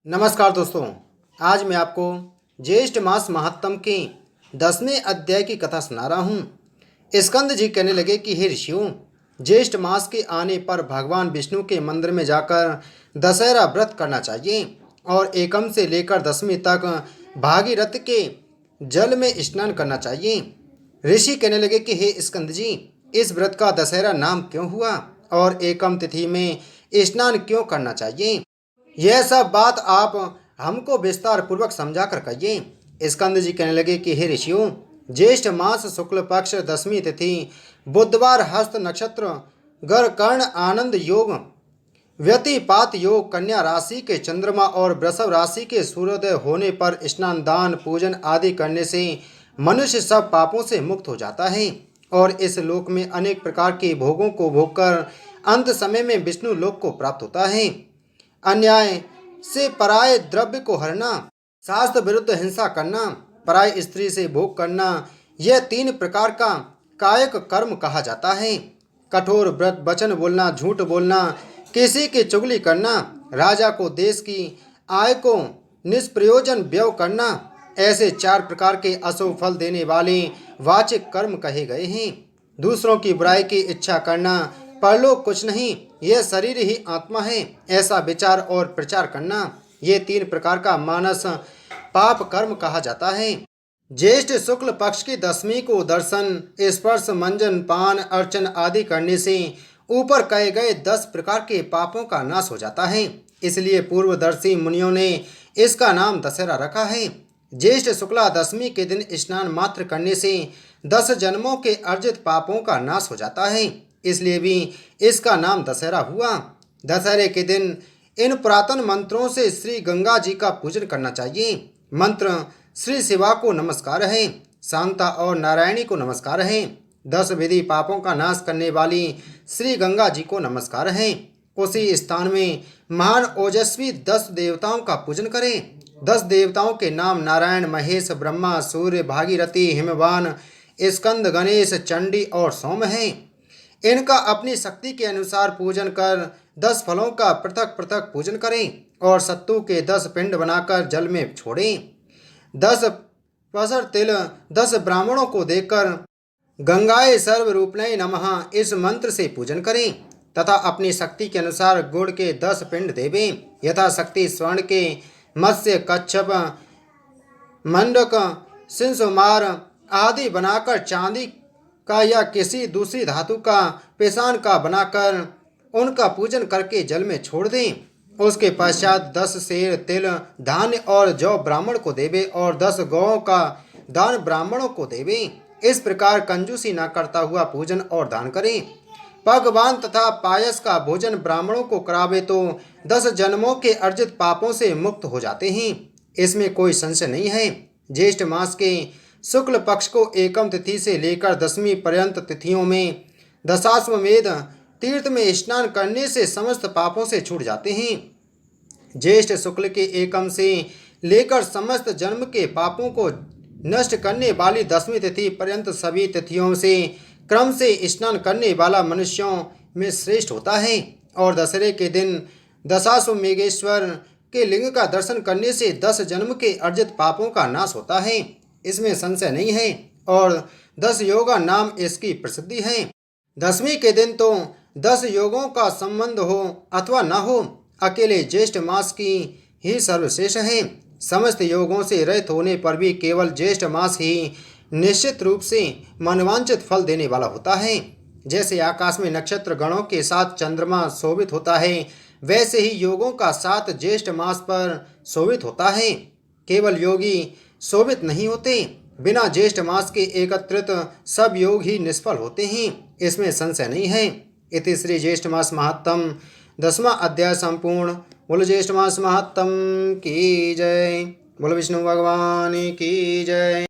नमस्कार दोस्तों। आज मैं आपको ज्येष्ठ मास महात्म के 10वें अध्याय की कथा सुना रहा हूँ। स्कंद जी कहने लगे कि हे ऋषियों, ज्येष्ठ मास के आने पर भगवान विष्णु के मंदिर में जाकर दशहरा व्रत करना चाहिए और एकम से लेकर 10वीं तक भागीरथ के जल में स्नान करना चाहिए। ऋषि कहने लगे कि हे स्कंद जी, इस व्रत का दशहरा नाम क्यों हुआ और एकम तिथि में स्नान क्यों करना चाहिए? यह सब बात आप हमको विस्तार पूर्वक समझा कर कहिए। स्कंद जी कहने लगे कि हे ऋषियों, ज्येष्ठ मास शुक्ल पक्ष 10वीं तिथि बुधवार हस्त नक्षत्र गरकर्ण आनंद योग व्यतिपात योग कन्या राशि के चंद्रमा और वृषभ राशि के सूर्योदय होने पर स्नान दान पूजन आदि करने से मनुष्य सब पापों से मुक्त हो जाता है और इस लोक में अनेक प्रकार के भोगों को भोगकर अंत समय में विष्णु लोक को प्राप्त होता है। अन्याय से पराय द्रव्य को हरना, शास्त्र विरुद्ध हिंसा करना, पराय स्त्री से भोग करना, यह 3 प्रकार का कायक कर्म कहा जाता है। कठोर व्रत वचन बोलना, झूठ बोलना, किसी की चुगली करना, राजा को देश की आय को निष्प्रयोजन व्यय करना, ऐसे 4 प्रकार के अशुभ फल देने वाले वाचिक कर्म कहे गए हैं। दूसरों की बुराई की इच्छा करना, परलोक कुछ नहीं, यह शरीर ही आत्मा है, ऐसा विचार और प्रचार करना, ये 3 प्रकार का मानस पाप कर्म कहा जाता है। ज्येष्ठ शुक्ल पक्ष की 10वीं को दर्शन स्पर्श मंजन पान अर्चन आदि करने से ऊपर कहे गए 10 प्रकार के पापों का नाश हो जाता है। इसलिए पूर्वदर्शी मुनियों ने इसका नाम दशहरा रखा है। ज्येष्ठ शुक्ला 10वीं के दिन स्नान मात्र करने से 10 जन्मों के अर्जित पापों का नाश हो जाता है, इसलिए भी इसका नाम दशहरा हुआ। दशहरे के दिन इन पुरातन मंत्रों से श्री गंगा जी का पूजन करना चाहिए। मंत्र श्री शिवा को नमस्कार है, शांता और नारायणी को नमस्कार है, 10 विधि पापों का नाश करने वाली श्री गंगा जी को नमस्कार है। उसी स्थान में महान ओजस्वी 10 देवताओं का पूजन करें। 10 देवताओं के नाम नारायण, महेश, ब्रह्मा, सूर्य, भागीरथी, हिमवान, स्कंद, गणेश, चंडी और सोम हैं। इनका अपनी शक्ति के अनुसार पूजन कर 10 फलों का पृथक पृथक पूजन करें और सत्तू के 10 पिंड बनाकर जल में छोड़ें। 10 पसर तिल 10 ब्राह्मणों को देकर गंगाए सर्वरूपणे नमः इस मंत्र से पूजन करें तथा अपनी शक्ति के अनुसार गुड़ के 10 पिंड देवें। यथाशक्ति स्वर्ण के मत्स्य, कच्छप, मंडक, सिंसुमार आदि बनाकर चांदी का या किसी दूसरी धातु का पेशान का बनाकर उनका पूजन करके जल में छोड़ दें। उसके पश्चात 10 सेर तिल धान्य और जौ ब्राह्मण को देवे और 10 गौओं का दान ब्राह्मणों को देवे। इस प्रकार कंजूसी न करता हुआ पूजन और दान करें। पकवान तथा पायस का भोजन ब्राह्मणों को करावे तो 10 जन्मों के अर्जित पापों से मुक्त हो जाते हैं, इसमें कोई संशय नहीं है। ज्येष्ठ मास के शुक्ल पक्ष को एकम तिथि से लेकर 10वीं पर्यंत तिथियों में दशाश्वमेध तीर्थ में स्नान करने से समस्त पापों से छूट जाते हैं। ज्येष्ठ शुक्ल के एकम से लेकर समस्त जन्म के पापों को नष्ट करने वाली 10वीं तिथि पर्यंत सभी तिथियों से क्रम से स्नान करने वाला मनुष्यों में श्रेष्ठ होता है और दशहरे के दिन दशाश्वमेघेश्वर के लिंग का दर्शन करने से 10 जन्म के अर्जित पापों का नाश होता है, इसमें संशय नहीं है और 10 योगा नाम इसकी प्रसिद्धि है। 10वीं के दिन तो 10 योगों का संबंध हो अथवा न हो, अकेले ज्येष्ठ मास की ही सर्वश्रेष्ठ है। समस्त योगों से रहित होने पर भी केवल ज्येष्ठ मास ही निश्चित रूप से मनवांचित फल देने वाला होता है। जैसे आकाश में नक्षत्र गणों के साथ चंद्रमा शोभित होता है, वैसे ही योगों का साथ ज्येष्ठ मास पर शोभित होता है। केवल योगी शोभित नहीं होते, बिना ज्येष्ठ मास के एकत्रित सब योग ही निष्फल होते हैं, इसमें संशय नहीं है। इति श्री ज्येष्ठ मास महात्म 10वां अध्याय संपूर्ण। बोलो ज्येष्ठ मास महात्म की जय। बोलो विष्णु भगवान की जय।